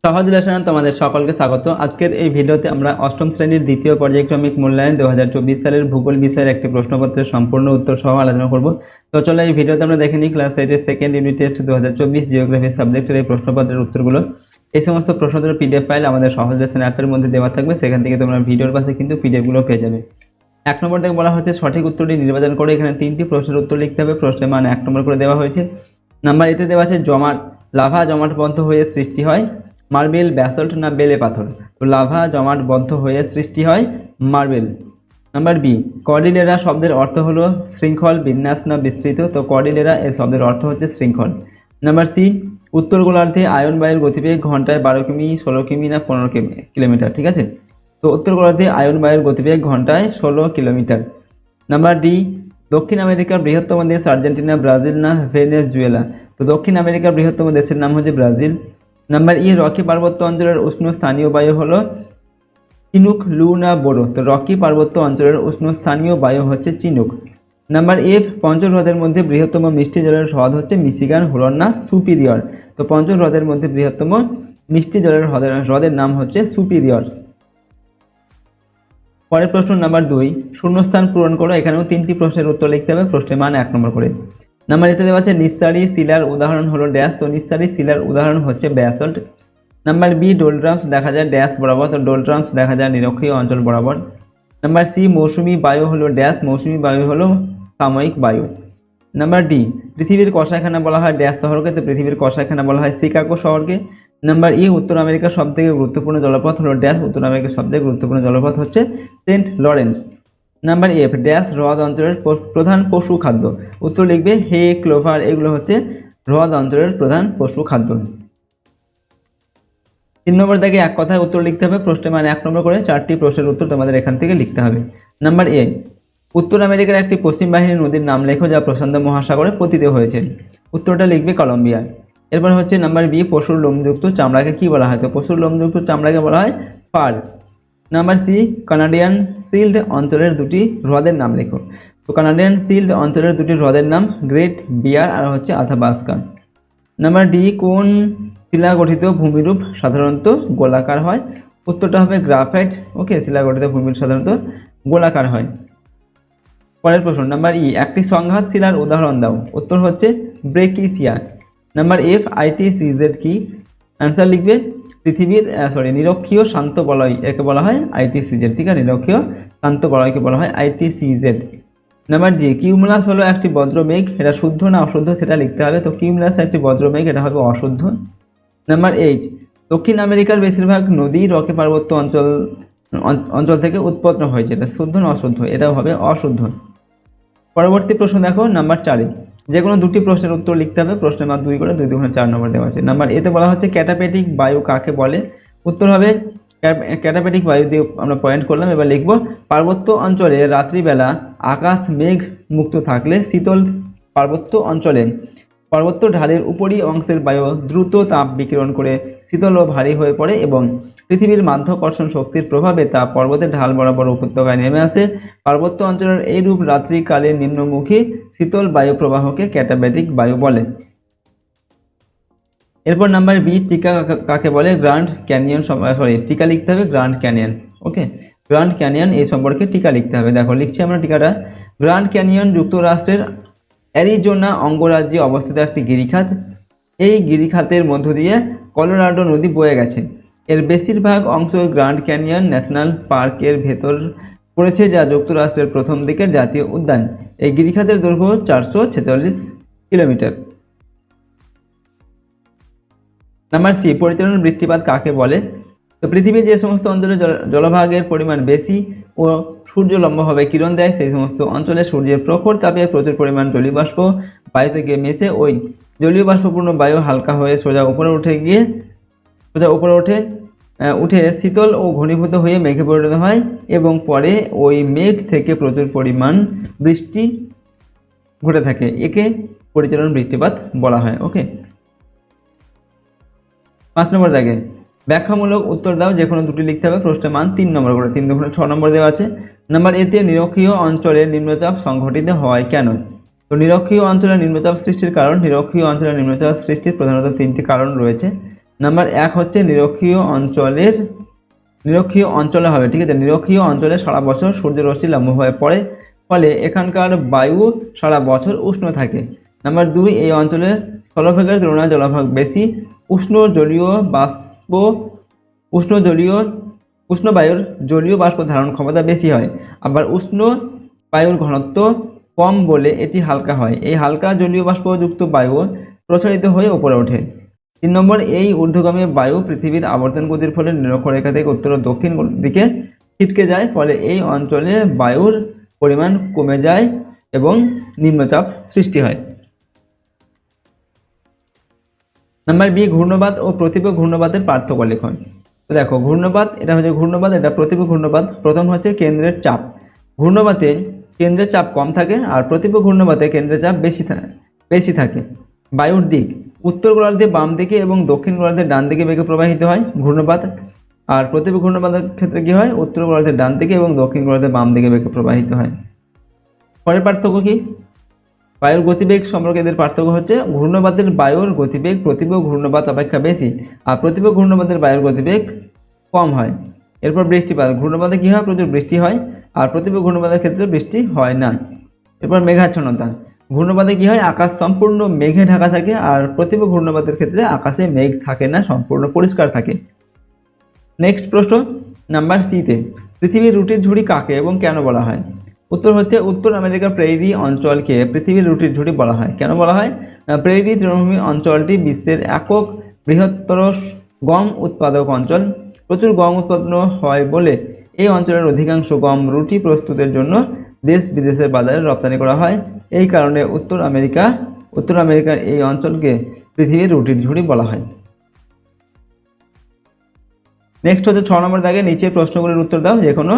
সহজ লেসনে তোমাদের সকলকে স্বাগত। আজকের এই ভিডিওতে আমরা অষ্টম শ্রেণীর দ্বিতীয় পর্যায়ক্রমিক মূল্যায়ন 2024 সালের ভূগোল বিষয়ের একটি প্রশ্নপত্রের সম্পূর্ণ উত্তর সহ আলোচনা করব। তো চলো এই ভিডিওতে আমরা দেখে নিই ক্লাস 8 এর সেকেন্ড ইউনিট টেস্ট 2024 জিওগ্রাফি সাবজেক্টের এই প্রশ্নপত্রের উত্তরগুলো। এই সমস্ত প্রশ্নোত্তর পিডিএফ ফাইল আমাদের সহজ লেসন অ্যাপের মধ্যে দেওয়া থাকবে, সেখান থেকে তোমরা ভিডিওর পাশে কিন্তু পিডিএফগুলো পেয়ে যাবে। 1 নম্বর থেকে বলা হচ্ছে সঠিক উত্তরটি নির্বাচন করে এখানে 3টি প্রশ্নের উত্তর লিখতে হবে। প্রশ্নের মান 1 নম্বর করে দেওয়া হয়েছে। নাম্বার এতে দেওয়া আছে লাভা জমাট বন্ধ হয়ে সৃষ্টি হয় মার্বেল, ব্যাসল্ট না বেলে পাথর। তো লাভা জমাট বদ্ধ হয়ে সৃষ্টি হয় মার্বেল। নাম্বার বি, কর্ডিলেরা শব্দের অর্থ হলো শৃঙ্খল, বিন্যাস না বিস্তৃত। তো কর্ডিলেরা এই শব্দের অর্থ হচ্ছে শৃঙ্খল। নাম্বার সি, উত্তর গোলার্ধে আয়ন বায়ুর গতিবেগ ঘন্টায় 12 কিমি, 16 কিমি না 15 কিলোমিটার। ঠিক আছে, তো উত্তর গোলার্ধে আয়ন বায়ুর গতিবেগ ঘন্টায় 16 কিলোমিটার। নাম্বার ডি, দক্ষিণ আমেরিকার বৃহত্তম দেশ আর্জেন্টিনা, ব্রাজিল না ভেনেজুয়েলা। তো দক্ষিণ আমেরিকার বৃহত্তম দেশের নাম হচ্ছে ব্রাজিল। নাম্বার ই, রকি পার্বত্য অঞ্চলের উষ্ণ স্থানীয় বায়ু হলো চিনুক, লু না বোরো। তো রকি পার্বত্য অঞ্চলের উষ্ণ স্থানীয় বায়ু হচ্ছে চিনুক। নাম্বার এফ, পঞ্চহ্রদের মধ্যে বৃহত্তম মিষ্টি জলের হ্রদ হচ্ছে মিশিগান, হুরন না সুপিরিয়র। তো পঞ্চহ্রদের মধ্যে বৃহত্তম মিষ্টি জলের হ্রদের নাম হচ্ছে সুপিরিয়র। পরের প্রশ্ন নাম্বার 2, শূন্যস্থান পূরণ করো। এখানেও 3টি প্রশ্নের উত্তর লিখতে হবে। প্রশ্নের মান 1 নম্বর করে। নাম্বার এতে দেওয়া আছে নিঃসারী শিলার উদাহরণ হলো ড্যাশ। তো নিঃসারী শিলার উদাহরণ হচ্ছে ব্যাসল্ট। নাম্বার বি, ডোলড্রামস দেখা যায় ড্যাশ বরাবর। তো ডোলড্রামস দেখা যায় নিরক্ষীয় অঞ্চল বরাবর। নাম্বার সি, মৌসুমি বায়ু হলো ড্যাশ। মৌসুমি বায়ু হলো সাময়িক বায়ু। নাম্বার ডি, পৃথিবীর কষাইখানা বলা হয় ড্যাশ শহরকে। তো পৃথিবীর কষাইখানা বলা হয় শিকাগো শহরকে। নাম্বার ই, উত্তর আমেরিকার সবথেকে গুরুত্বপূর্ণ জলপথ হলো ড্যাশ। উত্তর আমেরিকার সবথেকে গুরুত্বপূর্ণ জলপথ হচ্ছে Saint Lawrence. Number F, dash হ্রদ অঞ্চলের প্রধান পশু খাদ্য। উত্তর লিখবে হে, ক্লোভার, এগুলো হচ্ছে হ্রদ অঞ্চলের প্রধান পশু খাদ্য। 3 নম্বর থেকে এক কথায় উত্তর লিখতে হবে। প্রশ্নের মান 1 নম্বর করে। 4টি প্রশ্নের উত্তর তোমাদের এখান থেকে লিখতে হবে। নাম্বার এ, উত্তর আমেরিকার একটি পশ্চিম বাহিনী নদীর নাম লেখো যা প্রশান্ত মহাসাগরে পতিত হয়েছে। উত্তরটা লিখবে কলম্বিয়া। এরপর হচ্ছে নাম্বার বি, পশুর লোমযুক্ত চামড়াকে কি বলা হয়? তো পশুর লোমযুক্ত চামড়াকে বলা হয় fur. Number C, Canadian shield অঞ্চলের 2টি হ্রদের নাম লেখো। তো কানাডিয়ান শিল্ড অঞ্চলের 2টি হ্রদের নাম গ্রেট বিয়ার আর হচ্ছে আথাবাস্কা। নাম্বার ডি, কোন শিলা গঠিত ভূমিরূপ সাধারণত গোলাকার হয়? উত্তরটা হবে গ্রাফাইট। ওকে, শিলা গঠিত ভূমিরূপ সাধারণত গোলাকার হয়। পরের প্রশ্ন নাম্বার ই, একটি সংঘাত শিলার উদাহরণ দাও। উত্তর হচ্ছে ব্রেকিসিয়া। নাম্বার এফ, আইটিসিজেড কি? অ্যান্সার লিখবে পৃথিবীর নিরক্ষীয় শান্ত বলয়, একে বলা হয় আইটিসিজেড। ঠিক আছে, নিরক্ষীয় শান্ত বলয়কে বলা হয় আইটিসিজেড। নাম্বার জি, কিউমুলাস হলো একটি বজ্রমেঘ, এটা শুদ্ধ না অশুদ্ধ সেটা লিখতে হবে। তো কিউমুলাস একটি বজ্রমেঘ, এটা হবে অশুদ্ধ। নাম্বার এইচ, দক্ষিণ আমেরিকার বেশিরভাগ নদী রকি পার্বত্য অঞ্চল থেকে উৎপন্ন হয়েছে, এটা শুদ্ধ না অশুদ্ধ? এটাও হবে অশুদ্ধ। পরবর্তী প্রশ্ন দেখো নাম্বার 4, যে কোনো 2টি প্রশ্নের উত্তর লিখতে হবে। প্রশ্নের মান 2 করে, 2 2 4 নম্বর দেওয়া আছে। নাম্বার এতে বলা হচ্ছে ক্যাটাপেটিক বায়ু কাকে বলে? উত্তর হবে ক্যাটাপেটিক বায়ু দিয়ে আমরা পয়েন্ট করলাম। এবার লিখব পার্বত্য অঞ্চলে রাত্রিবেলা আকাশ মেঘ মুক্ত থাকলে শীতল পার্বত্য অঞ্চলে পর্বত ঢালের উপরি অংশের বায়ু দ্রুত তাপ বিকিরণ করে শীতল ও ভারী হয়ে পড়ে এবং পৃথিবীর মাধ্যাকর্ষণ শক্তির প্রভাবে তা পর্বতের ঢাল বরাবর উপত্যকায় নেমে আসে। পার্বত্য অঞ্চলের এইরূপ রাত্রিকালে নিম্নমুখী শীতল বায়ু প্রবাহকে ক্যাটাবেটিক বায়ু বলে। এরপর নাম্বার বি, টিকা কাকে বলে? গ্র্যান্ড ক্যানিয়ন টিকা লিখতে হবে গ্র্যান্ড ক্যানিয়ন। ওকে, গ্র্যান্ড ক্যানিয়ন এই সম্পর্কে টিকা লিখতে হবে। দেখো লিখছি আমরা টিকাটা। গ্র্যান্ড ক্যানিয়ন যুক্তরাষ্ট্রের অ্যারিজোনা অঙ্গরাজ্যে অবস্থিত একটি গিরিখাত। এই গিরিখাতের মধ্য দিয়ে কলোরাডো নদী বয়ে গেছে। এর বেশিরভাগ অংশ গ্র্যান্ড ক্যানিয়ন ন্যাশনাল পার্কের ভেতর পড়েছে, যা যুক্তরাষ্ট্রের প্রথম দিকের জাতীয় উদ্যান। এই গিরিখাতের দৈর্ঘ্য 446 কিলোমিটার। নাম্বার সি, পরিচালন বৃষ্টিপাত কাকে বলে? তো পৃথিবীর যে সমস্ত অঞ্চলে জলভাগের পরিমাণ বেশি ও সূর্য লম্বভাবে কিরণ দেয় সেই সমস্ত অঞ্চলে সূর্যের প্রখর তাপে প্রচুর পরিমাণ জলীয় বাষ্প বায়ুতে গিয়ে মিশে ওই জলীয় বাষ্পপূর্ণ বায়ু হালকা হয়ে সোজা উপরে উঠে শীতল ও ঘনীভূত হয়ে মেঘে পরিণত হয় এবং পরে ওই মেঘ থেকে প্রচুর পরিমাণ বৃষ্টি ঘটে থাকে। একে পরিচালন বৃষ্টিপাত বলা হয়। ওকে, 5 নম্বর দেখে ব্যাখ্যামূলক উত্তর দাও। যে কোনো 2টি লিখতে হবে। প্রশ্নের মান 3 নম্বর করে। 3 2 6 নম্বর দেওয়া আছে। নাম্বার এতে নিরক্ষীয় অঞ্চলে নিম্নচাপ সংঘটিত হয় কেন? তো নিরক্ষীয় অঞ্চলে নিম্নচাপ সৃষ্টির কারণ, নিরক্ষীয় অঞ্চলে নিম্নচাপ সৃষ্টির প্রধানত 3টি কারণ রয়েছে। নাম্বার 1 হচ্ছে নিরক্ষীয় অঞ্চলে হবে, ঠিক আছে। নিরক্ষীয় অঞ্চলে সারা বছর সূর্যরশ্মি লম্বভাবে পড়ে, ফলে এখানকার বায়ু সারা বছর উষ্ণ থাকে। নাম্বার 2, এই অঞ্চলে স্থলভাগের তুলনায় জলভাগ বেশি, উষ্ণ বায়ুর জলীয় বাষ্প ধারণ ক্ষমতা বেশি হয়। আবার উষ্ণ বায়ুর ঘনত্ব কম বলে এটি হালকা হয়। এই হালকা জলীয় বাষ্পযুক্ত বায়ু প্রসারিত হয়ে উপরে ওঠে। 3 নম্বর, এই ঊর্ধ্বগামী বায়ু পৃথিবীর আবর্তন গতির ফলে নিরক্ষরেখা থেকে উত্তর ও দক্ষিণ দিকে ছিটকে যায়, ফলে এই অঞ্চলে বায়ুর পরিমাণ কমে যায় এবং নিম্নচাপ সৃষ্টি হয়। নাম্বার বি, ঘূর্ণবাত ও প্রতিপ ঘূর্ণবাতের পার্থক্য লিখুন। তো দেখো, ঘূর্ণবাত এটা হচ্ছে ঘূর্ণবাত, এটা প্রতিপ ঘূর্ণবাত। প্রথম হচ্ছে কেন্দ্রের চাপ। ঘূর্ণবাতে কেন্দ্রের চাপ কম থাকে, আর প্রতিপ ঘূর্ণবাতে কেন্দ্রের চাপ বেশি থাকে। বায়ুর দিক, উত্তর গোলার্ধে বাম দিকে এবং দক্ষিণ গোলার্ধে ডান দিকে বেগে প্রবাহিত হয় ঘূর্ণবাত। আর প্রতিপ ঘূর্ণবাতের ক্ষেত্রে কি হয়, উত্তর গোলার্ধে ডান দিকে এবং দক্ষিণ গোলার্ধে বাম দিকে বেগে প্রবাহিত হয়। পরের পার্থক্য কি, বায়ুর গতিবেগ সম্পর্কে এদের পার্থক্য হচ্ছে ঘূর্ণবাতের বায়ুর গতিবেগ প্রতিপ ঘূর্ণবাত অপেক্ষা বেশি, আর প্রতিপ ঘূর্ণবাতের বায়ুর গতিবেগ কম হয়। এরপর বৃষ্টিপাত, ঘূর্ণবাতে কি হয়, প্রচুর বৃষ্টি হয়, আর প্রতিপ ঘূর্ণবাতের ক্ষেত্রে বৃষ্টি হয় না। এরপর মেঘাচ্ছন্নতা, ঘূর্ণবাতে কি হয়, আকাশ সম্পূর্ণ মেঘে ঢাকা থাকে, আর প্রতিপ ঘূর্ণবাতের ক্ষেত্রে আকাশে মেঘ থাকে না, সম্পূর্ণ পরিষ্কার থাকে। নেক্সট প্রশ্ন নাম্বার সিতে, পৃথিবীর রুটির ঝুড়ি কাকে এবং কেন বলা হয়? উত্তর হচ্ছে উত্তর আমেরিকার প্রেরি অঞ্চলকে পৃথিবীর রুটির ঝুড়ি বলা হয়। কেন বলা হয়? প্রেরি তৃণভূমি অঞ্চলটি বিশ্বের একক বৃহত্তর গম উৎপাদক অঞ্চল। প্রচুর গম উৎপাদন হয় বলে এই অঞ্চলের অধিকাংশ গম রুটি প্রস্তুতের জন্য দেশ বিদেশের বাজারে রপ্তানি করা হয়। এই কারণে উত্তর আমেরিকার এই অঞ্চলকে পৃথিবীর রুটির ঝুড়ি বলা হয়। নেক্সট হচ্ছে 6 নম্বর দাগে নিচে প্রশ্নগুলির উত্তর দাও, যে কোনো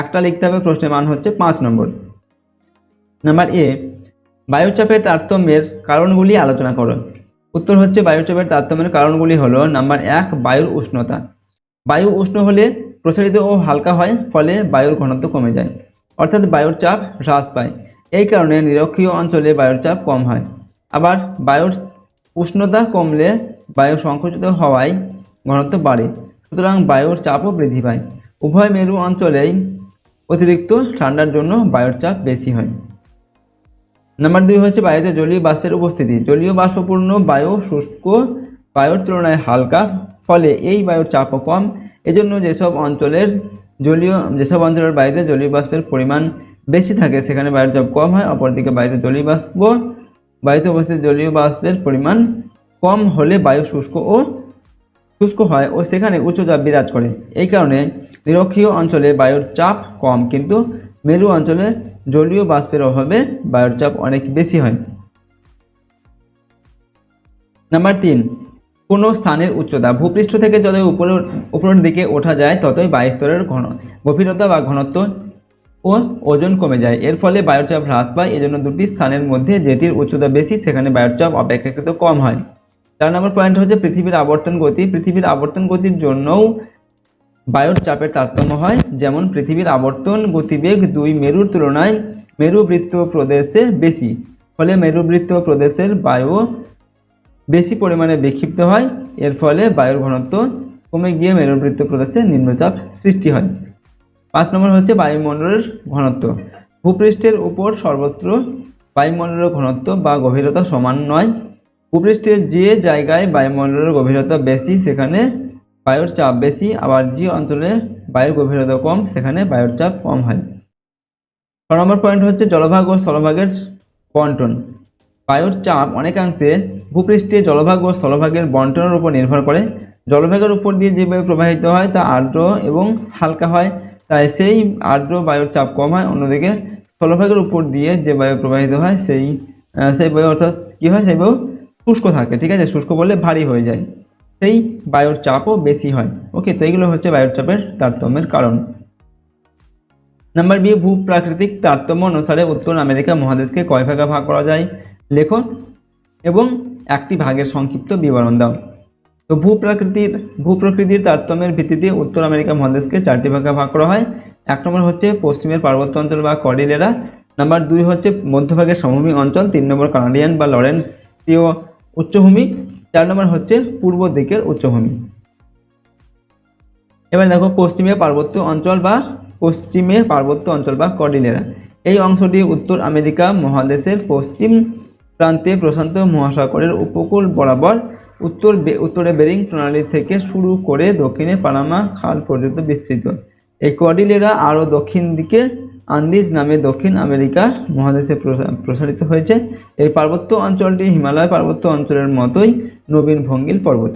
একটা লিখতে হবে। প্রশ্নের মান হচ্ছে 5 নম্বর। নাম্বার এ, বায়ুচাপের তারতম্যের কারণগুলি আলোচনা করো। উত্তর হচ্ছে বায়ুচাপের তারতম্যের কারণগুলি হলো নাম্বার 1, বায়ুর উষ্ণতা। বায়ু উষ্ণ হলে প্রসারিত ও হালকা হয়, ফলে বায়ুর ঘনত্ব কমে যায়, অর্থাৎ বায়ুর চাপ হ্রাস পায়। এই কারণে নিরক্ষীয় অঞ্চলে বায়ুর চাপ কম হয়। আবার বায়ুর উষ্ণতা কমলে বায়ু সংকুচিত হওয়ায় ঘনত্ব বাড়ে, সুতরাং বায়ুর চাপও বৃদ্ধি পায়। উভয় মেরু অঞ্চলেই অতিরিক্ত ঠান্ডার জন্য বায়ুর চাপ বেশি হয়। নাম্বার 2 হচ্ছে বায়ুতে জলীয় বাষ্পের উপস্থিতি। জলীয় বাষ্পপূর্ণ বায়ু শুষ্ক বায়ুর তুলনায় হালকা, ফলে এই বায়ুর চাপও কম। এজন্য যেসব অঞ্চলের বায়ুতে জলীয় বাষ্পের পরিমাণ বেশি থাকে সেখানে বায়ুর চাপ কম হয়। অপরদিকে বায়ুতে উপস্থিত জলীয় বাষ্পের পরিমাণ কম হলে বায়ু শুষ্ক হয় ও সেখানে উচ্চ চাপ বিরাজ করে। এই কারণে নিরক্ষীয় অঞ্চলে বায়ুর চাপ কম, কিন্তু মেরু অঞ্চলে জলীয় বাষ্পের অভাবে বায়ুর চাপ অনেক বেশি হয়। নাম্বার 3, কোনো স্থানের উচ্চতা। ভূপৃষ্ঠ থেকে যতই উপরের দিকে ওঠা যায় ততই বায়ুস্তরের গভীরতা বা ঘনত্ব ও ওজন কমে যায়। এর ফলে বায়ুর চাপ হ্রাস পায়। এজন্য দুটি স্থানের মধ্যে যেটির উচ্চতা বেশি সেখানে বায়ুর চাপ অপেক্ষাকৃত কম হয়। 4 নম্বর পয়েন্ট হচ্ছে পৃথিবীর আবর্তন গতি। পৃথিবীর আবর্তন গতির জন্যও বায়ুর চাপের তারতম্য হয়। যেমন পৃথিবীর আবর্তন গতিবেগ 2 মেরুর তুলনায় মেরুবৃত্ত প্রদেশে বেশি, ফলে মেরুবৃত্ত প্রদেশের বায়ু বেশি পরিমাণে বিক্ষিপ্ত হয়। এর ফলে বায়ুর ঘনত্ব কমে গিয়ে মেরুবৃত্ত প্রদেশে নিম্নচাপ সৃষ্টি হয়। 5 নম্বর হচ্ছে বায়ুমণ্ডলের ঘনত্ব। ভূপৃষ্ঠের উপর সর্বত্র বায়ুমণ্ডলের ঘনত্ব বা গভীরতা সমান নয়। ভূপৃষ্ঠের যে জায়গায় বায়ুমণ্ডলের গভীরতা বেশি সেখানে বায়ুর চাপ বেশি, আবার যে অঞ্চলে বায়ুর গভীরতা কম সেখানে বায়ুর চাপ কম হয়। 6 নম্বর পয়েন্ট হচ্ছে জলভাগ ও স্থলভাগের বন্টন। বায়ুর চাপ অনেকাংশে ভূপৃষ্ঠে জলভাগ ও স্থলভাগের বন্টনের উপর নির্ভর করে। জলভাগের উপর দিয়ে যে বায়ু প্রবাহিত হয় তা আর্দ্র এবং হালকা হয়, তাই সেই আর্দ্র বায়ুর চাপ কম হয়। অন্যদিকে স্থলভাগের উপর দিয়ে যে বায়ু প্রবাহিত হয় সেই বায়ু অর্থাৎ কী হয়, সেই বায়ু শুষ্ক থাকে, ঠিক আছে, শুষ্ক বললে ভারী হয়ে যায়, সেই বায়ুর চাপও বেশি হয়। ওকে, তো এইগুলো হচ্ছে বায়ুর চাপের তারতম্যের কারণ। নাম্বার বি, ভূপ্রাকৃতিক তারতম্য অনুসারে উত্তর আমেরিকা মহাদেশকে কয় ভাগে ভাগ করা যায় লেখো এবং একটি ভাগের সংক্ষিপ্ত বিবরণ দাও। তো ভূপ্রকৃতির তারতম্যের ভিত্তিতে উত্তর আমেরিকা মহাদেশকে 4টি ভাগে ভাগ করা হয়। 1 নম্বর হচ্ছে পশ্চিমের পার্বত্য অঞ্চল বা কর্ডিলেরা। নাম্বার 2 হচ্ছে মধ্যভাগের সমভূমি অঞ্চল। 3 নম্বর কানাডিয়ান বা লরেন্সীয় উচ্চভূমি। 4 নম্বর হচ্ছে পূর্ব দিকের উচ্চভূমি। এবার দেখো পশ্চিমে পার্বত্য অঞ্চল বা কর্ডিলেরা। এই অংশটি উত্তর আমেরিকা মহাদেশের পশ্চিম প্রান্তে প্রশান্ত মহাসাগরের উপকূল বরাবর উত্তরে বেরিং প্রণালী থেকে শুরু করে দক্ষিণে পানামা খাল পর্যন্ত বিস্তৃত। এই কর্ডিলেরা আরও দক্ষিণ দিকে আন্দিজ নামে দক্ষিণ আমেরিকা মহাদেশে প্রসারিত হয়েছে। এই পার্বত্য অঞ্চলটি হিমালয় পার্বত্য অঞ্চলের মতোই নবীন ভঙ্গিল পর্বত।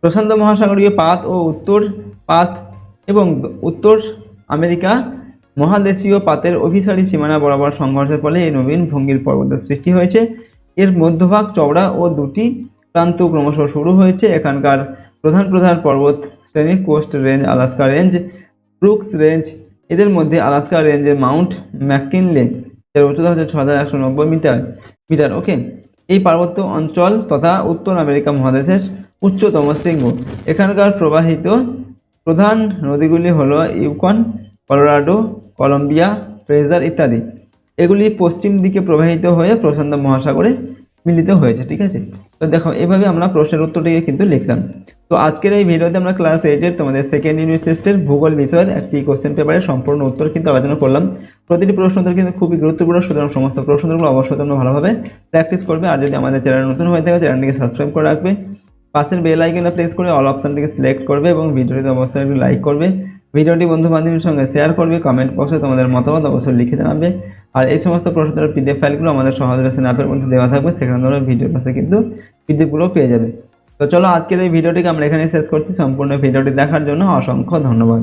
প্রশান্ত মহাসাগরীয় পাত ও উত্তর আমেরিকা মহাদেশীয় পাতের অভিসারী সীমানা বরাবর সংঘর্ষের ফলে এই নবীন ভঙ্গিল পর্বতের সৃষ্টি হয়েছে। এর মধ্যভাগ চওড়া ও দুটি প্রান্ত ক্রমশ শুরু হয়েছে। এখানকার প্রধান পর্বত শ্রেণী coast range, Alaska range, Brooks range. এদের মধ্যে আলাস্কা রেঞ্জের মাউন্ট ম্যাককিনলে এর উচ্চতা হচ্ছে 6190 মিটার। ওকে, এই পার্বত্য অঞ্চল তথা উত্তর আমেরিকা মহাদেশের উচ্চতম শৃঙ্গ। এখানকার প্রবাহিত প্রধান নদীগুলি হলো ইউকন, কলোরাডো, কলম্বিয়া, ফ্রেজার ইত্যাদি। এগুলি পশ্চিম দিকে প্রবাহিত হয়ে প্রশান্ত মহাসাগরে মিলিত হয়েছে। ঠিক আছে, তো দেখো এভাবে আমরা প্রশ্নের উত্তরটিকে কিন্তু লিখলাম। তো আজকের এই ভিডিওতে আমরা ক্লাস 8-এর তোমাদের সেকেন্ড ইউনিট টেস্টের ভূগোল বিষয়ের একটি কোশ্চেন পেপারের সম্পূর্ণ উত্তর কিন্তু আলোচনা করলাম। প্রতিটি প্রশ্ন উত্তর কিন্তু খুবই গুরুত্বপূর্ণ, সুতরাং সমস্ত প্রশ্নগুলো অবশ্যই তোমরা ভালোভাবে প্র্যাকটিস করবে। আর যদি আমাদের চ্যানেল নতুন হয়ে থাকে চ্যানেলটিকে সাবস্ক্রাইব করে রাখবে, পাশের বেল আইকনটা প্রেস করে অল অপশনটিকে সিলেক্ট করবে এবং ভিডিওটিতে অবশ্যই একটু লাইক করবে। ভিডিওটি বন্ধু বান্ধবের সঙ্গে শেয়ার করবে, কমেন্ট বক্সে তোমাদের মতামত অবশ্যই লিখে জানাবে। আর এই সমস্ত প্রশ্নের পিডিএফ ফাইলগুলো আমাদের সহজ লেসন অ্যাপের মধ্যে দেওয়া থাকবে, সেখানে তোমরা ভিডিওর পাশে কিন্তু পিডিএফগুলো পেয়ে যাবে। তো চলো আজকের এই ভিডিওটিকে আমরা এখানে শেষ করছি। সম্পূর্ণ ভিডিওটি দেখার জন্য অসংখ্য ধন্যবাদ।